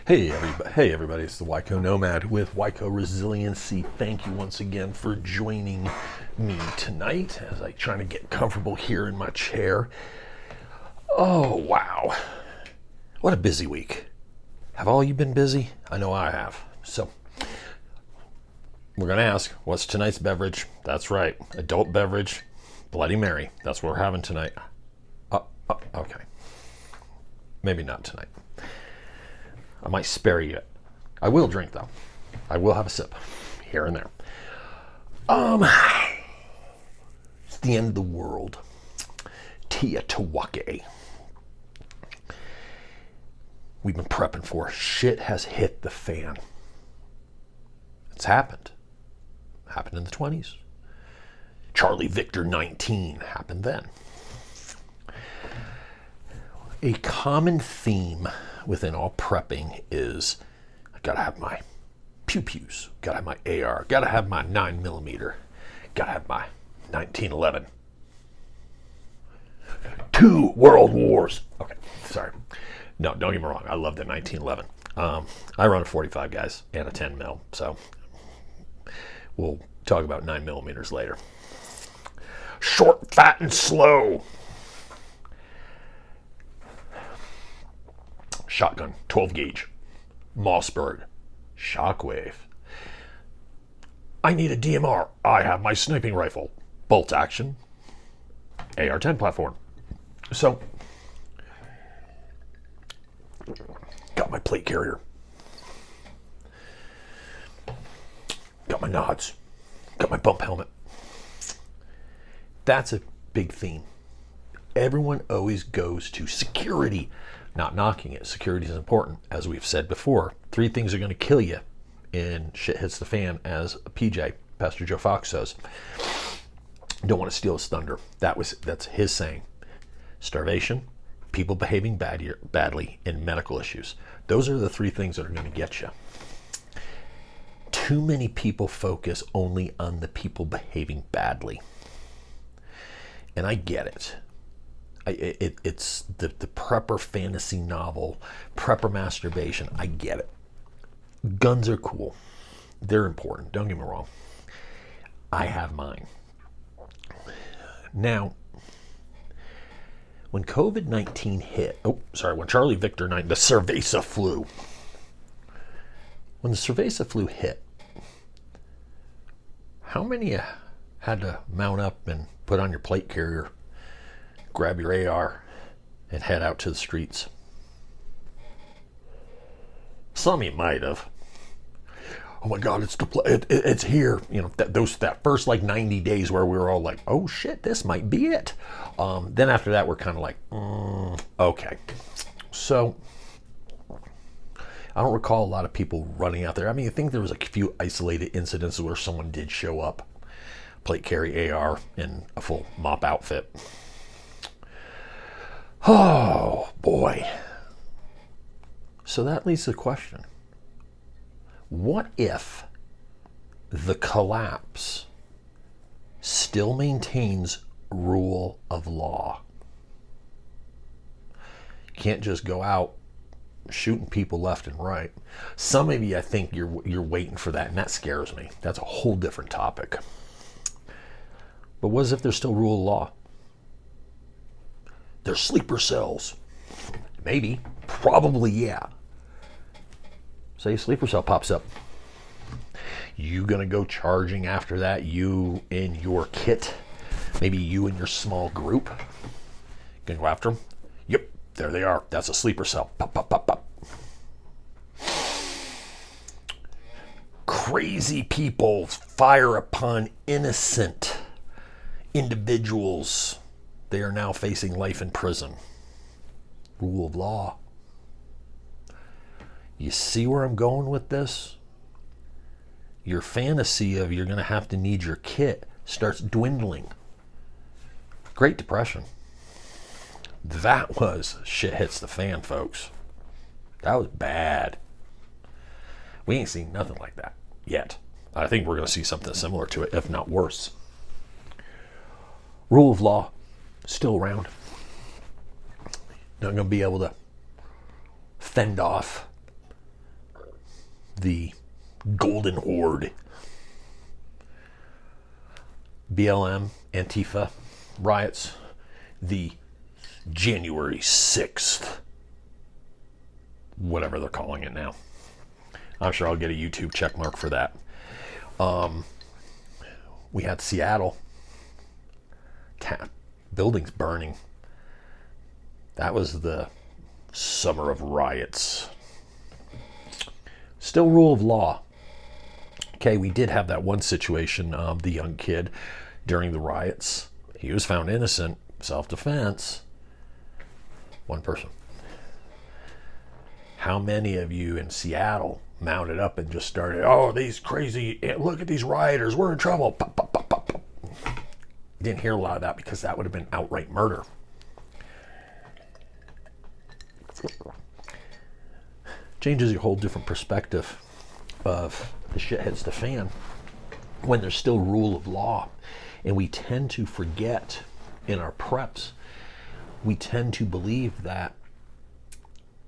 Hey everybody, it's the Wyco Nomad with Wyco Resiliency. Thank you once again for joining me tonight as I try to get comfortable here in my chair. Oh wow, what a busy week. Have all you been busy? I know I have. So we're gonna ask, what's tonight's beverage? That's right, adult beverage, Bloody Mary. That's what we're having tonight. Okay, maybe not tonight. I might spare you it. I will drink though. I will have a sip here and there. It's the end of the world. Teotihuacan. We've been prepping for. Shit has hit the fan. It's happened. Happened in the 20s. Charlie Victor 19 happened then. A common theme within all prepping is I gotta have my pew-pews, gotta have my AR, gotta have my 9mm, gotta have my 1911. 2 world wars. Okay, sorry. No, don't get me wrong. I love the 1911. I run a 45, guys, and a 10 mil, so we'll talk about 9mm later. Short, fat, and slow. Shotgun, 12 gauge, Mossberg, Shockwave. I need a DMR. I have my sniping rifle, bolt action, AR-10 platform. So, got my plate carrier, got my nods, got my bump helmet. That's a big theme. Everyone always goes to security. Not knocking it. Security is important. As we've said before, 3 things are going to kill you and shit hits the fan, as PJ, Pastor Joe Fox, says. Don't want to steal his thunder. That's his saying. Starvation, people behaving badly, and medical issues. Those are the 3 things that are going to get you. Too many people focus only on the people behaving badly. And I get it. It's the prepper fantasy novel, prepper masturbation. I get it. Guns are cool. They're important. Don't get me wrong. I have mine. Now, when COVID-19 hit, when Charlie Victor 9, the cerveza flu. When the cerveza flu hit, how many had to mount up and put on your plate carrier, grab your AR, and head out to the streets? Some of you might have. Oh my God, it's here. You know, that first like 90 days where we were all like, oh shit, this might be it. Then after that, we're kind of like, okay. So I don't recall a lot of people running out there. I mean, I think there was a few isolated incidents where someone did show up, plate carry AR in a full mop outfit. Oh boy. So that leads to the question. What if the collapse still maintains rule of law? You can't just go out shooting people left and right. Some of you, I think you're waiting for that, and that scares me. That's a whole different topic. But what if there's still rule of law? They're sleeper cells. Maybe. Probably, yeah. Say a sleeper cell pops up. You gonna go charging after that? You in your kit? Maybe you in your small group? Gonna go after them? Yep, there they are. That's a sleeper cell. Pop, pop, pop, pop. Crazy people fire upon innocent individuals. They are now facing life in prison. Rule of law. You see where I'm going with this? Your fantasy of you're going to have to need your kit starts dwindling. Great Depression. That was shit hits the fan, folks. That was bad. We ain't seen nothing like that yet. I think we're going to see something similar to it, if not worse. Rule of law. Still around. Not going to be able to fend off the Golden Horde, BLM, Antifa riots, the January 6th, whatever they're calling it now. I'm sure I'll get a YouTube check mark for that. We had Seattle, buildings burning. That was the summer of riots. Still rule of law. Okay, we did have that one situation of the young kid during the riots. He was found innocent, self-defense. One person. How many of you in Seattle mounted up and just started, oh, these crazy, look at these rioters, we're in trouble. Pop, pop, pop, pop, pop. Didn't hear a lot of that because that would have been outright murder. Changes your whole different perspective of the shit hits the fan when there's still rule of law. And we tend to forget in our preps, we tend to believe that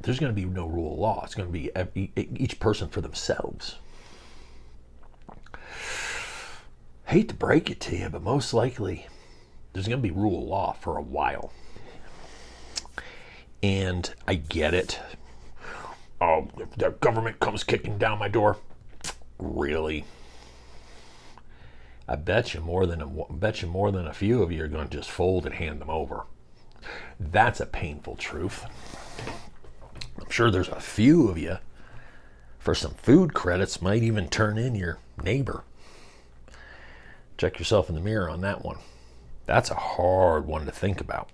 there's going to be no rule of law. It's going to be each person for themselves. Hate to break it to you, but most likely there's going to be rule of law for a while. And I get it. Oh, if the government comes kicking down my door. Really? I bet you more than a few of you are going to just fold and hand them over. That's a painful truth. I'm sure there's a few of you, for some food credits, might even turn in your neighbor. Check yourself in the mirror on that one. That's a hard one to think about.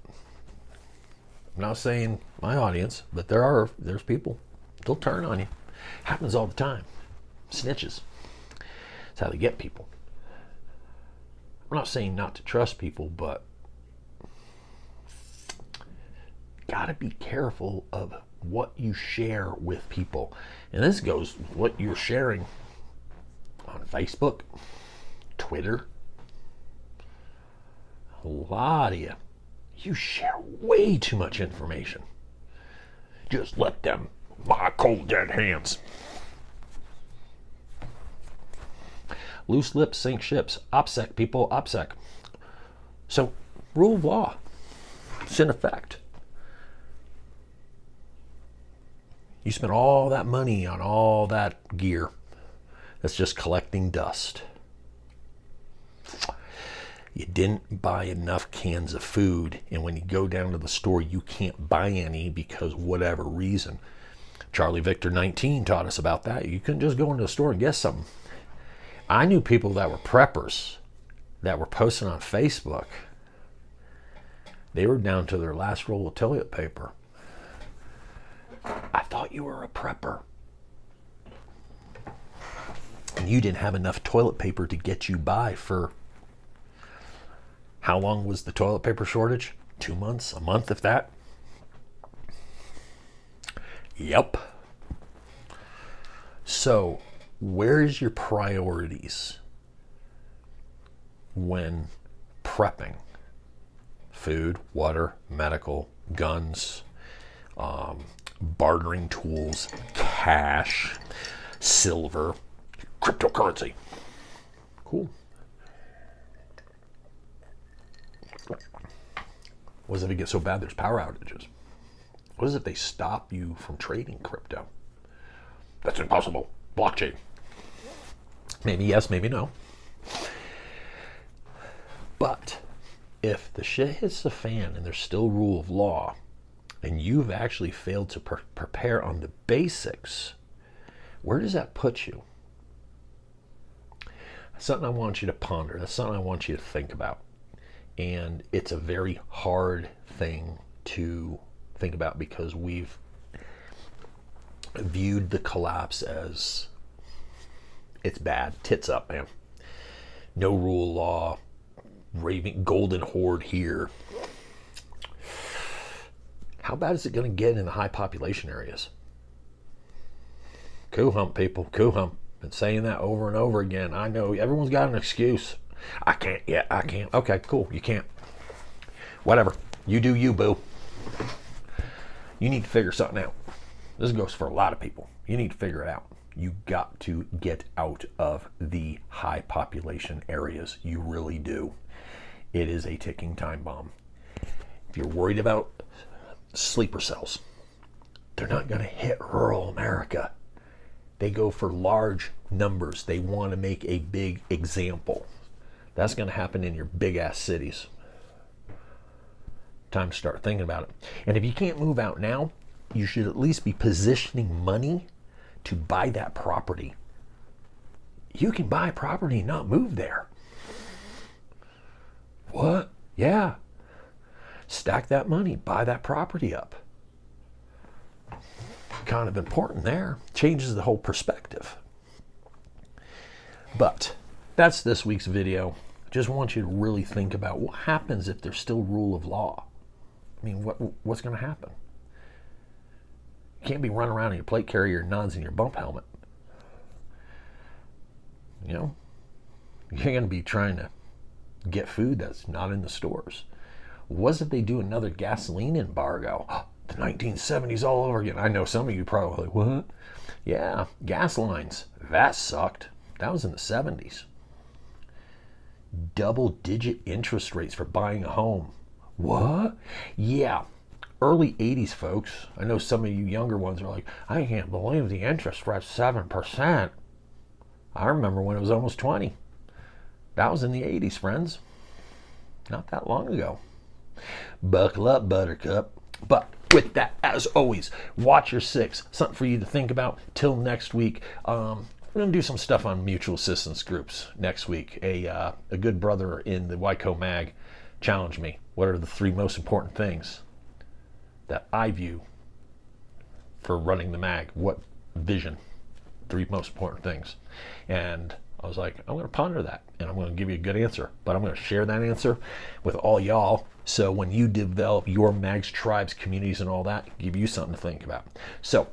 I'm not saying my audience, but there's people. They'll turn on you. Happens all the time. Snitches. That's how they get people. I'm not saying not to trust people, but gotta be careful of what you share with people. And this goes what you're sharing on Facebook, Twitter. A lot of you share way too much information. Just let them, my cold dead hands. Loose lips sink ships. OPSEC, people, OPSEC. So, rule of law. It's in effect. You spent all that money on all that gear that's just collecting dust. You didn't buy enough cans of food, and when you go down to the store, you can't buy any because whatever reason. Charlie Victor 19 taught us about that. You couldn't just go into the store and get something. I knew people that were preppers that were posting on Facebook. They were down to their last roll of toilet paper. I thought you were a prepper. And you didn't have enough toilet paper to get you by for... How long was the toilet paper shortage? 2 months? A month, if that? Yep. So, where's your priorities when prepping? Food, water, medical, guns, bartering tools, cash, silver, cryptocurrency. Cool. What if it gets so bad there's power outages? What if they stop you from trading crypto? That's impossible. Blockchain. Maybe yes, maybe no. But if the shit hits the fan and there's still rule of law, and you've actually failed to prepare on the basics, where does that put you? That's something I want you to ponder. That's something I want you to think about. And it's a very hard thing to think about because we've viewed the collapse as it's bad. Tits up, man. No rule of law. Raving golden horde here. How bad is it going to get in the high population areas? Coup hump, people. Coup hump. Been saying that over and over again. I know everyone's got an excuse. I can't yet. I can't. Okay, cool. You can't. Whatever. You do you, boo. You need to figure something out. This goes for a lot of people. You need to figure it out. You got to get out of the high population areas. You really do. It is a ticking time bomb. If you're worried about sleeper cells, they're not going to hit rural America. They go for large numbers. They want to make a big example. That's going to happen in your big ass cities. Time to start thinking about it. And if you can't move out now, you should at least be positioning money to buy that property. You can buy property and not move there. What? Yeah. Stack that money, buy that property up. Kind of important there. Changes the whole perspective. But that's this week's video. Just want you to really think about what happens if there's still rule of law. I mean, what's going to happen? You can't be running around in your plate carrier, your nuns, and your bump helmet. You know, you're going to be trying to get food that's not in the stores. What if they do another gasoline embargo? Oh, the 1970s all over again. I know some of you probably like, what? Yeah, gas lines. That sucked. That was in the 70s. Double-digit interest rates for buying a home. What? Yeah. Early 80s, folks. I know some of you younger ones are like, I can't believe the interest rate's 7%. I remember when it was almost 20. That was in the 80s, friends. Not that long ago. Buckle up, buttercup. But with that, as always, watch your six. Something for you to think about. Till next week. We're going to do some stuff on mutual assistance groups next week. A good brother in the Wyco Mag challenged me. What are the 3 most important things that I view for running the mag? What vision? 3 most important things. And I was like, I'm going to ponder that, and I'm going to give you a good answer. But I'm going to share that answer with all y'all. So when you develop your mags, tribes, communities, and all that, give you something to think about. So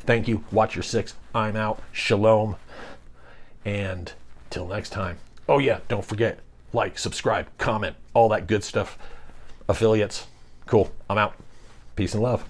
thank you. Watch your six. I'm out. Shalom. And till next time. Oh yeah, don't forget, like, subscribe, comment, all that good stuff. Affiliates. Cool. I'm out. Peace and love.